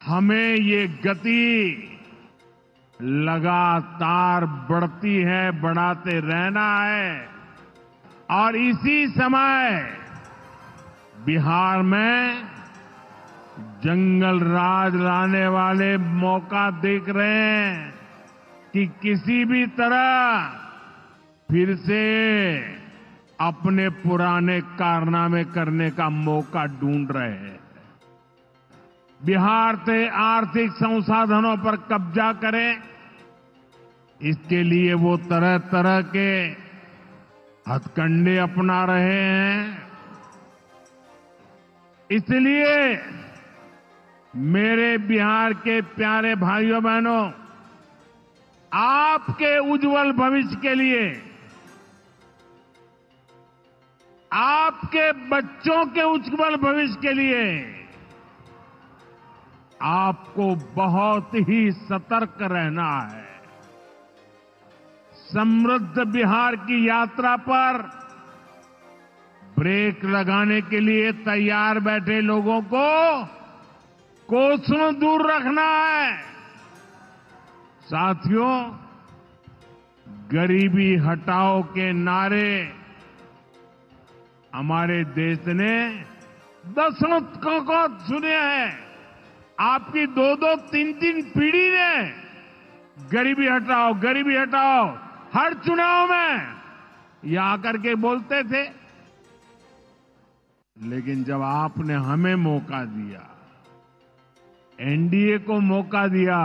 हमें ये गति लगातार बढ़ती है, बढ़ाते रहना है और इसी समय बिहार में जंगल राज लाने वाले मौका देख रहे हैं कि किसी भी तरह फिर से अपने पुराने कारनामे करने का मौका ढूंढ रहे हैं। बिहार से आर्थिक संसाधनों पर कब्जा करें, इसके लिए वो तरह तरह के हथकंडे अपना रहे हैं। इसलिए मेरे बिहार के प्यारे भाइयों बहनों, आपके उज्जवल भविष्य के लिए, आपके बच्चों के उज्जवल भविष्य के लिए आपको बहुत ही सतर्क रहना है। समृद्ध बिहार की यात्रा पर ब्रेक लगाने के लिए तैयार बैठे लोगों को कोसों दूर रखना है। साथियों, गरीबी हटाओ के नारे हमारे देश ने दशकों को सुने हैं। आपकी दो दो तीन तीन पीढ़ी ने गरीबी हटाओ, गरीबी हटाओ हर चुनाव में ये आकर के बोलते थे। लेकिन जब आपने हमें मौका दिया, एनडीए को मौका दिया,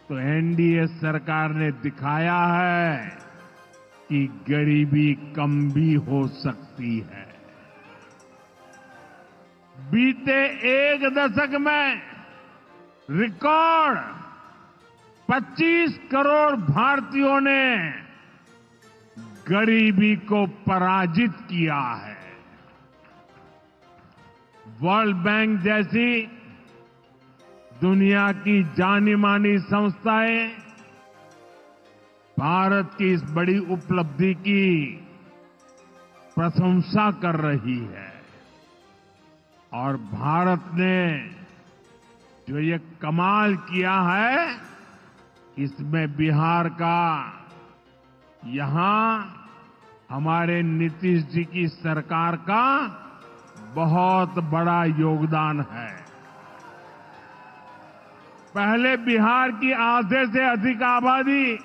तो एनडीए सरकार ने दिखाया है कि गरीबी कम भी हो सकती है। बीते एक दशक में रिकॉर्ड 25 करोड़ भारतीयों ने गरीबी को पराजित किया है। वर्ल्ड बैंक जैसी दुनिया की जानी मानी संस्थाएं भारत की इस बड़ी उपलब्धि की प्रशंसा कर रही है और भारत ने जो ये कमाल किया है, इसमें बिहार का यहां हमारे नीतीश जी की सरकार का बहुत बड़ा योगदान है। पहले बिहार की आधे से अधिक आबादी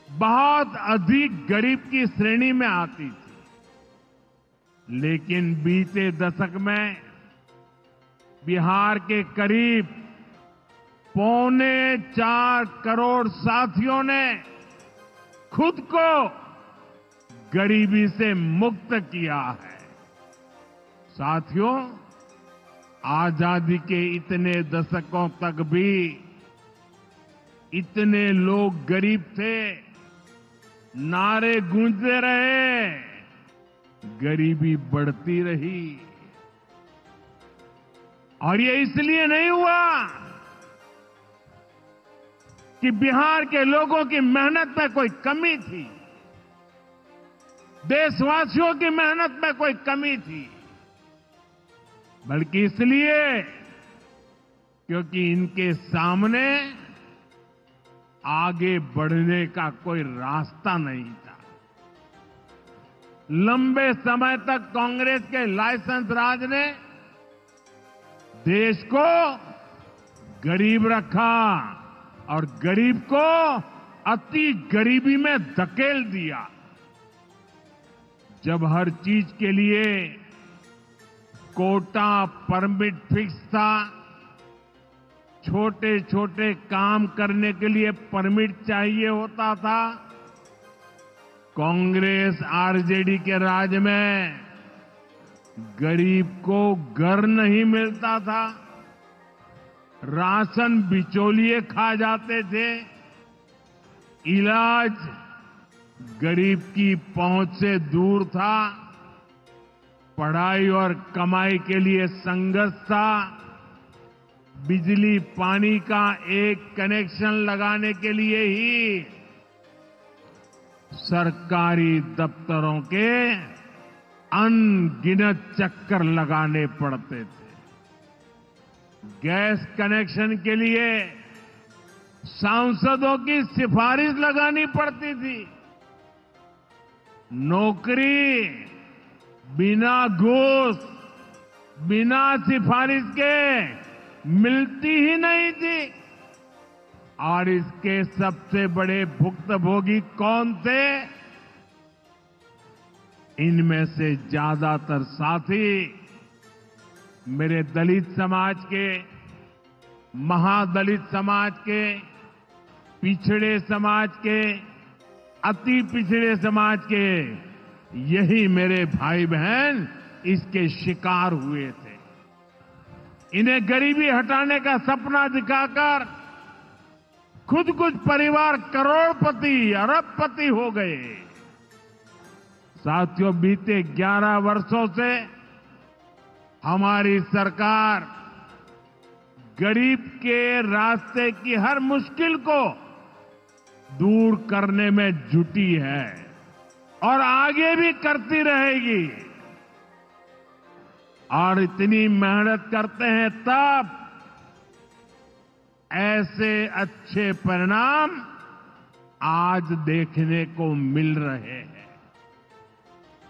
बहुत अधिक गरीब की श्रेणी में आती थी, लेकिन बीते दशक में बिहार के करीब 4.25 करोड़ साथियों ने खुद को गरीबी से मुक्त किया है। साथियों, आजादी के इतने दशकों तक भी इतने लोग गरीब थे, नारे गूंजते रहे, गरीबी बढ़ती रही। और ये इसलिए नहीं हुआ कि बिहार के लोगों की मेहनत में कोई कमी थी, देशवासियों की मेहनत में कोई कमी थी, बल्कि इसलिए क्योंकि इनके सामने आगे बढ़ने का कोई रास्ता नहीं था। लंबे समय तक कांग्रेस के लाइसेंस राज ने देश को गरीब रखा और गरीब को अति गरीबी में धकेल दिया। जब हर चीज के लिए कोटा परमिट फिक्स था, छोटे छोटे काम करने के लिए परमिट चाहिए होता था, कांग्रेस आरजेडी के राज में गरीब को घर नहीं मिलता था, राशन बिचौलिए खा जाते थे, इलाज गरीब की पहुंच से दूर था, पढ़ाई और कमाई के लिए संघर्ष था, बिजली पानी का एक कनेक्शन लगाने के लिए ही सरकारी दफ्तरों के अनगिनत चक्कर लगाने पड़ते थे। गैस कनेक्शन के लिए सांसदों की सिफारिश लगानी पड़ती थी। नौकरी बिना घूस, बिना सिफारिश के मिलती ही नहीं थी। और इसके सबसे बड़े भुक्तभोगी कौन थे? इनमें से ज्यादातर साथी मेरे दलित समाज के, महादलित समाज के, पिछड़े समाज के, अति पिछड़े समाज के, यही मेरे भाई बहन इसके शिकार हुए थे। इन्हें गरीबी हटाने का सपना दिखाकर खुद कुछ परिवार करोड़पति, अरबपति हो गए। साथियों, बीते 11 वर्षों से हमारी सरकार गरीब के रास्ते की हर मुश्किल को दूर करने में जुटी है और आगे भी करती रहेगी। और इतनी मेहनत करते हैं तब ऐसे अच्छे परिणाम आज देखने को मिल रहे हैं।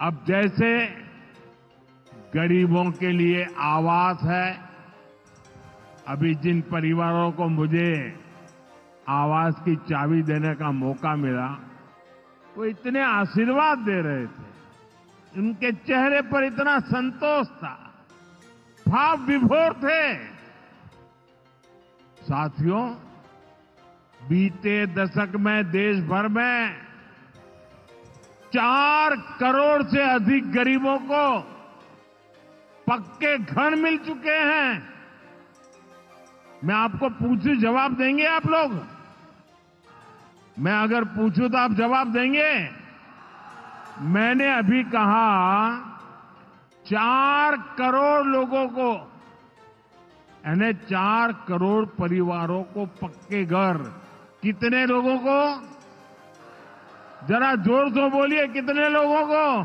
अब जैसे गरीबों के लिए आवास है, अभी जिन परिवारों को मुझे आवास की चाबी देने का मौका मिला, वो इतने आशीर्वाद दे रहे थे, उनके चेहरे पर इतना संतोष था, भाव विभोर थे। साथियों, बीते दशक में देश भर में 4 करोड़ से अधिक गरीबों को पक्के घर मिल चुके हैं। मैं आपको पूछूं, जवाब देंगे आप लोग? मैं अगर पूछूं तो आप जवाब देंगे? मैंने अभी कहा 4 करोड़ लोगों को, यानी 4 करोड़ परिवारों को पक्के घर। कितने लोगों को? जरा जोर से बोलिए, कितने लोगों को?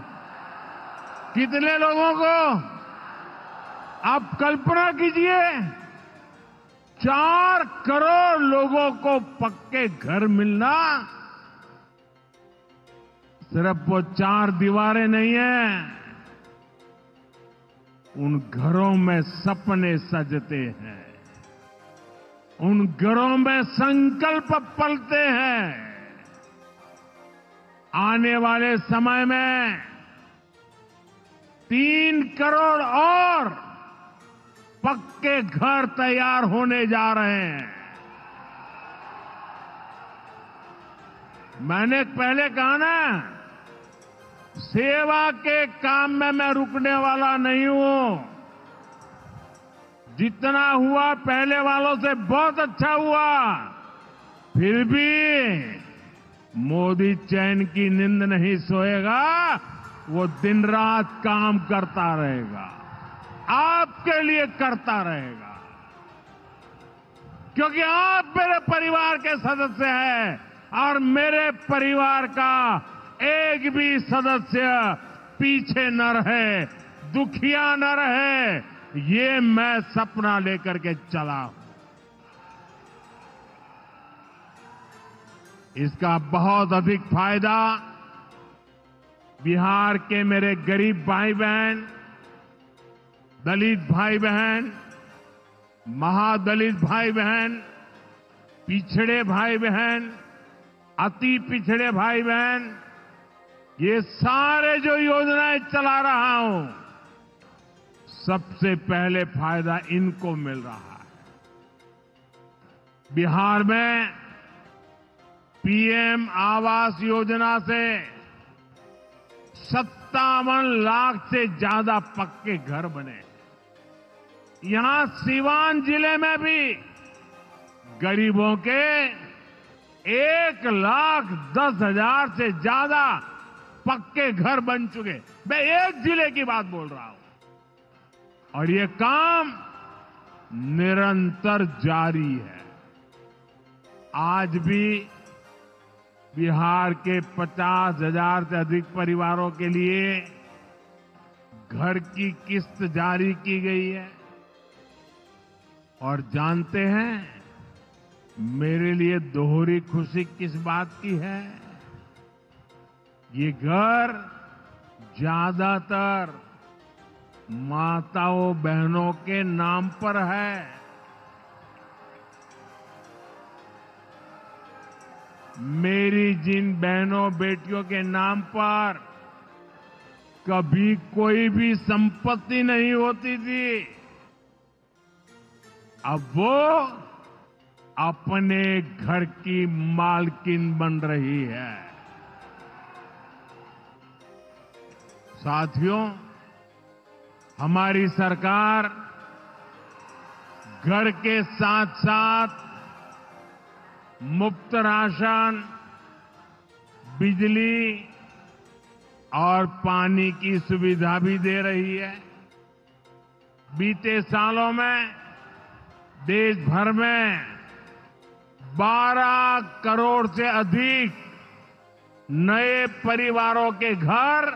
कितने लोगों को? आप कल्पना कीजिए, 4 करोड़ लोगों को पक्के घर मिलना। सिर्फ वो 4 दीवारें नहीं है, उन घरों में सपने सजते हैं, उन घरों में संकल्प पलते हैं। आने वाले समय में 3 करोड़ और पक्के घर तैयार होने जा रहे हैं। मैंने पहले कहा ना, सेवा के काम में मैं रुकने वाला नहीं हूं। जितना हुआ पहले वालों से बहुत अच्छा हुआ, फिर भी मोदी चैन की नींद नहीं सोएगा, वो दिन रात काम करता रहेगा, आपके लिए करता रहेगा, क्योंकि आप मेरे परिवार के सदस्य हैं और मेरे परिवार का एक भी सदस्य पीछे न रहे, दुखिया न रहे, ये मैं सपना लेकर के चला हूं। इसका बहुत अधिक फायदा बिहार के मेरे गरीब भाई बहन, दलित भाई बहन, महादलित भाई बहन, पिछड़े भाई बहन, अति पिछड़े भाई बहन, ये सारे जो योजनाएं चला रहा हूं, सबसे पहले फायदा इनको मिल रहा है। बिहार में पीएम आवास योजना से 57 लाख से ज्यादा पक्के घर बने। यहां सीवान जिले में भी गरीबों के 1,10,000 से ज्यादा पक्के घर बन चुके। मैं एक जिले की बात बोल रहा हूं और ये काम निरंतर जारी है। आज भी बिहार के 50,000 से अधिक परिवारों के लिए घर की किस्त जारी की गई है। और जानते हैं मेरे लिए दोहरी खुशी किस बात की है? ये घर ज्यादातर माताओं बहनों के नाम पर है। मेरी जिन बहनों बेटियों के नाम पर कभी कोई भी संपत्ति नहीं होती थी, अब वो अपने घर की मालकिन बन रही है। साथियों, हमारी सरकार घर के साथ साथ मुफ्त राशन, बिजली और पानी की सुविधा भी दे रही है। बीते सालों में देश भर में 12 करोड़ से अधिक नए परिवारों के घर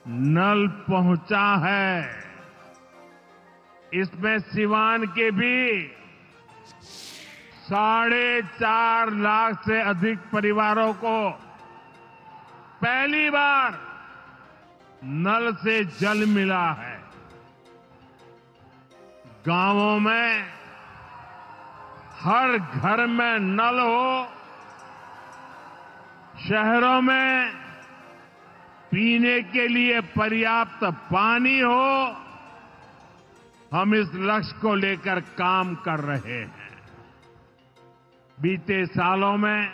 नल पहुंचा है। इसमें सिवान के भी 4.5 लाख से अधिक परिवारों को पहली बार नल से जल मिला है। गांवों में हर घर में नल हो, शहरों में पीने के लिए पर्याप्त पानी हो, हम इस लक्ष्य को लेकर काम कर रहे हैं। बीते सालों में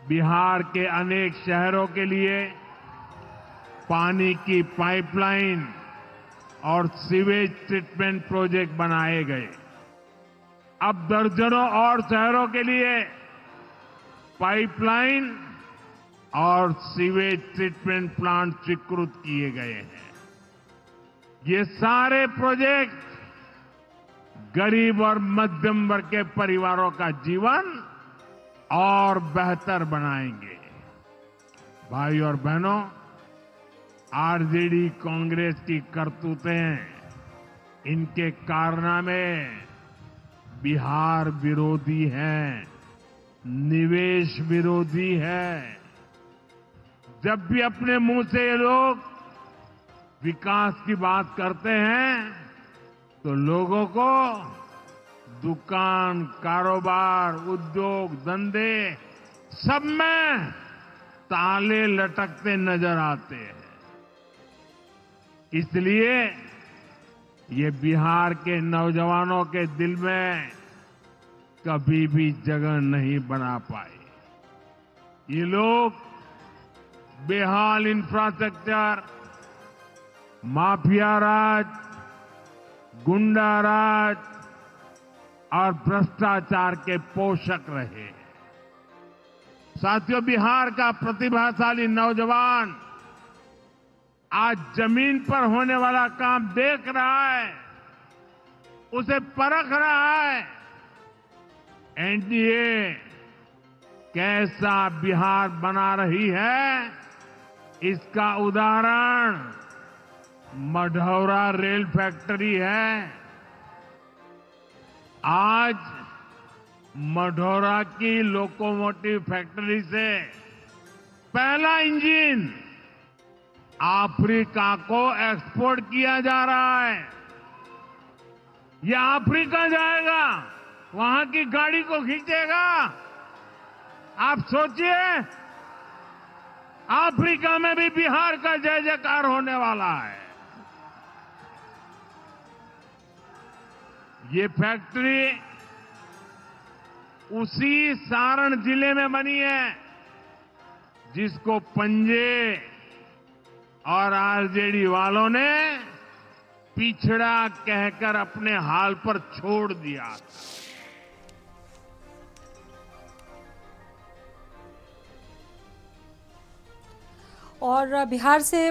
बिहार के अनेक शहरों के लिए पानी की पाइपलाइन और सीवेज ट्रीटमेंट प्रोजेक्ट बनाए गए। अब दर्जनों और शहरों के लिए पाइपलाइन और सीवेज ट्रीटमेंट प्लांट स्वीकृत किए गए हैं। ये सारे प्रोजेक्ट गरीब और मध्यम वर्ग के परिवारों का जीवन और बेहतर बनाएंगे। भाई और बहनों, आरजेडी कांग्रेस की करतूतें, इनके कारनामे बिहार विरोधी हैं, निवेश विरोधी है। जब भी अपने मुंह से ये लोग विकास की बात करते हैं तो लोगों को दुकान, कारोबार, उद्योग, धंधे सब में ताले लटकते नजर आते हैं। इसलिए ये बिहार के नौजवानों के दिल में कभी भी जगह नहीं बना पाए। ये लोग बेहाल इंफ्रास्ट्रक्चर, माफिया राज, गुंडा राज और भ्रष्टाचार के पोषक रहे। साथियों, बिहार का प्रतिभाशाली नौजवान आज जमीन पर होने वाला काम देख रहा है, उसे परख रहा है। एनडीए कैसा बिहार बना रही है, इसका उदाहरण मढ़ौरा रेल फैक्ट्री है। आज मढ़ौरा की लोकोमोटिव फैक्ट्री से पहला इंजन अफ्रीका को एक्सपोर्ट किया जा रहा है। यह अफ्रीका जाएगा, वहां की गाड़ी को खींचेगा। आप सोचिए, अफ्रीका में भी बिहार का जय जयकार होने वाला है। ये फैक्ट्री उसी सारण जिले में बनी है जिसको पंजे और आरजेडी वालों ने पिछड़ा कहकर अपने हाल पर छोड़ दिया था। और बिहार से